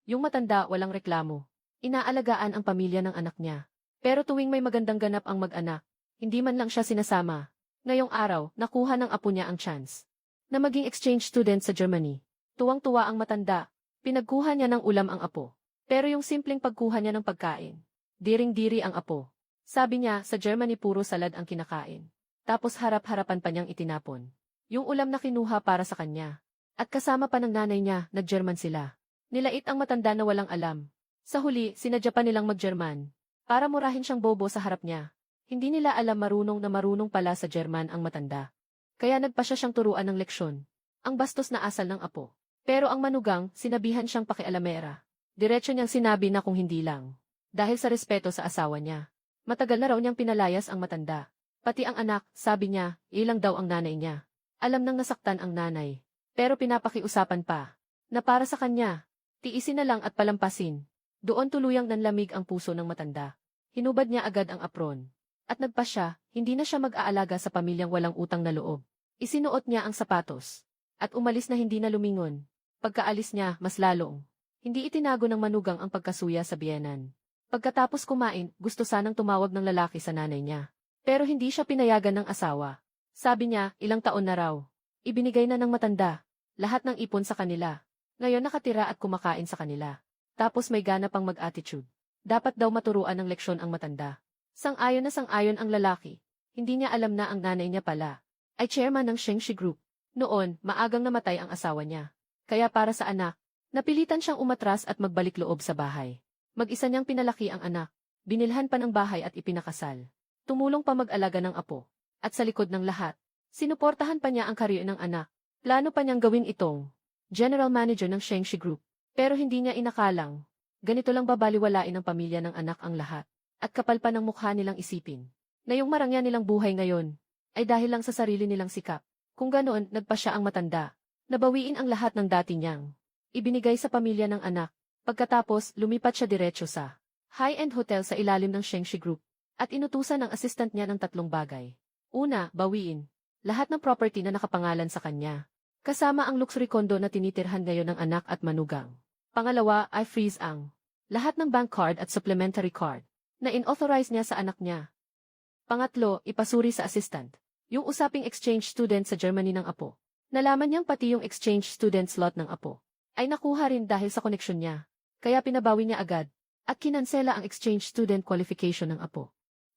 Yung matanda walang reklamo. Inaalagaan ang pamilya ng anak niya. Pero tuwing may magandang ganap ang mag-anak, hindi man lang siya sinasama. Ngayong araw, nakuha ng apo niya ang chance na maging exchange student sa Germany. Tuwang-tuwa ang matanda. Pinagkuha niya ng ulam ang apo. Pero yung simpleng pagkuha niya ng pagkain, diring-diri ang apo. Sabi niya, sa Germany puro salad ang kinakain. Tapos harap-harapan pa niyang itinapon yung ulam na kinuha para sa kanya. At kasama pa ng nanay niya, nag-German sila. Nilait ang matanda na walang alam. Sa huli, sinadya pa nilang mag-German para murahin siyang bobo sa harap niya. Hindi nila alam marunong pala sa German ang matanda. Kaya nagpa siyang turuan ng leksyon. Ang bastos na asal ng apo. Pero ang manugang, sinabihan siyang pakialamera. Diretso niyang sinabi na kung hindi lang. Dahil sa respeto sa asawa niya. Matagal na raw niyang pinalayas ang matanda. Pati ang anak, sabi niya, ilang daw ang nanay niya. Alam nang nasaktan ang nanay. Pero pinapakiusapan pa. Na para sa kanya, tiisin na lang at palampasin. Doon tuluyang nanlamig ang puso ng matanda. Hinubad niya agad ang apron. At nagpa siya, hindi na siya mag-aalaga sa pamilyang walang utang na loob. Isinuot niya ang sapatos. At umalis na hindi na lumingon. Pagkaalis niya, mas lalong. Hindi itinago ng manugang ang pagkasuya sa biyenan. Pagkatapos kumain, gusto sanang tumawag ng lalaki sa nanay niya. Pero hindi siya pinayagan ng asawa. Sabi niya, ilang taon na raw. Ibinigay na ng matanda. Lahat ng ipon sa kanila. Ngayon nakatira at kumakain sa kanila. Tapos may gana pang mag-attitude. Dapat daw maturuan ng leksyon ang matanda. Sang-ayon na sang-ayon ang lalaki. Hindi niya alam na ang nanay niya pala ay chairman ng Shengshi Group. Noon, maagang namatay ang asawa niya. Kaya para sa anak, napilitan siyang umatras at magbalik loob sa bahay. Mag-isa niyang pinalaki ang anak. Binilhan pa ng bahay at ipinakasal. Tumulong pa mag-alaga ng apo. At sa likod ng lahat, sinuportahan pa niya ang karyer ng anak. Plano pa niyang gawin itong general manager ng Shengshi Group. Pero hindi niya inakalang. Ganito lang babaliwalain ng pamilya ng anak ang lahat. At kapal pa ng mukha nilang isipin. Na yung marangya nilang buhay ngayon, ay dahil lang sa sarili nilang sikap. Kung ganoon, nagpa siya ang matanda. Nabawiin ang lahat ng dati niyang ibinigay sa pamilya ng anak. Pagkatapos, lumipat siya diretso sa high-end hotel sa ilalim ng Shengshi Group. At inutusan ng assistant niya ng 3 bagay. Una, bawiin lahat ng property na nakapangalan sa kanya. Kasama ang luxury condo na tinitirhan ngayon ng anak at manugang. Pangalawa, ay freeze ang lahat ng bank card at supplementary card na inauthorize niya sa anak niya. Pangatlo, ipasuri sa assistant yung usaping exchange student sa Germany ng apo. Nalaman niyang pati yung exchange student slot ng apo ay nakuha rin dahil sa koneksyon niya. Kaya pinabawi niya agad at kinansela ang exchange student qualification ng apo.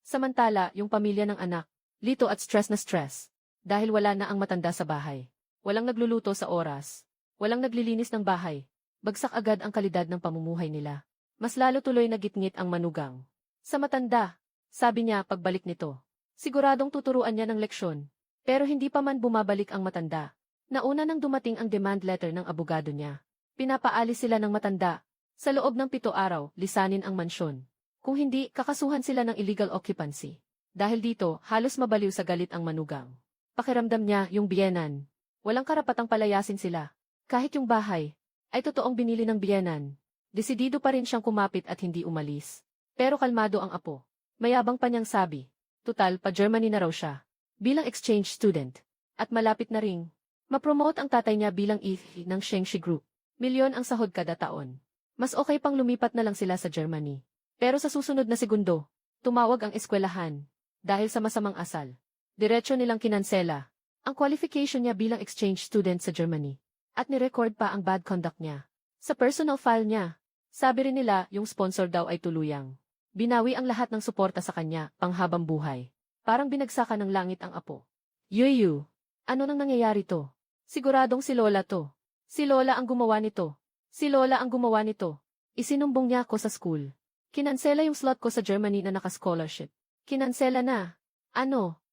Samantala, yung pamilya ng anak, lito at stress na stress. Dahil wala na ang matanda sa bahay. Walang nagluluto sa oras. Walang naglilinis ng bahay. Bagsak agad ang kalidad ng pamumuhay nila. Mas lalo tuloy na gitngit ang manugang. Sa matanda, sabi niya pagbalik nito. Siguradong tuturuan niya ng leksyon. Pero hindi pa man bumabalik ang matanda. Nauna nang dumating ang demand letter ng abogado niya. Pinapaalis sila ng matanda. Sa loob ng 7 araw, lisanin ang mansyon. Kung hindi, kakasuhan sila ng illegal occupancy. Dahil dito, halos mabaliw sa galit ang manugang. Pakiramdam niya yung biyenan. Walang karapatang palayasin sila. Kahit yung bahay, ay totoong binili ng biyenan. Desidido pa rin siyang kumapit at hindi umalis. Pero kalmado ang apo. Mayabang pa niyang sabi. Tutal, pa-Germany na raw siya. Bilang exchange student. At malapit na ring mapromote ang tatay niya bilang EV ng Shengshi Group. Milyon ang sahod kada taon. Mas okay pang lumipat na lang sila sa Germany. Pero sa susunod na segundo, tumawag ang eskwelahan. Dahil sa masamang asal. Diretso nilang kinansela ang qualification niya bilang exchange student sa Germany. At nirecord pa ang bad conduct niya sa personal file niya. Sabi rin nila yung sponsor daw ay tuluyang binawi ang lahat ng suporta sa kanya panghabang buhay. Parang binagsakan ng langit ang apo. Yuyu, ano nang nangyayari to? Siguradong si Lola to. Si Lola ang gumawa nito. Si Lola ang gumawa nito. Isinumbong niya ako sa school. Kinansela yung slot ko sa Germany na naka-scholarship. Kinansela na. Ano?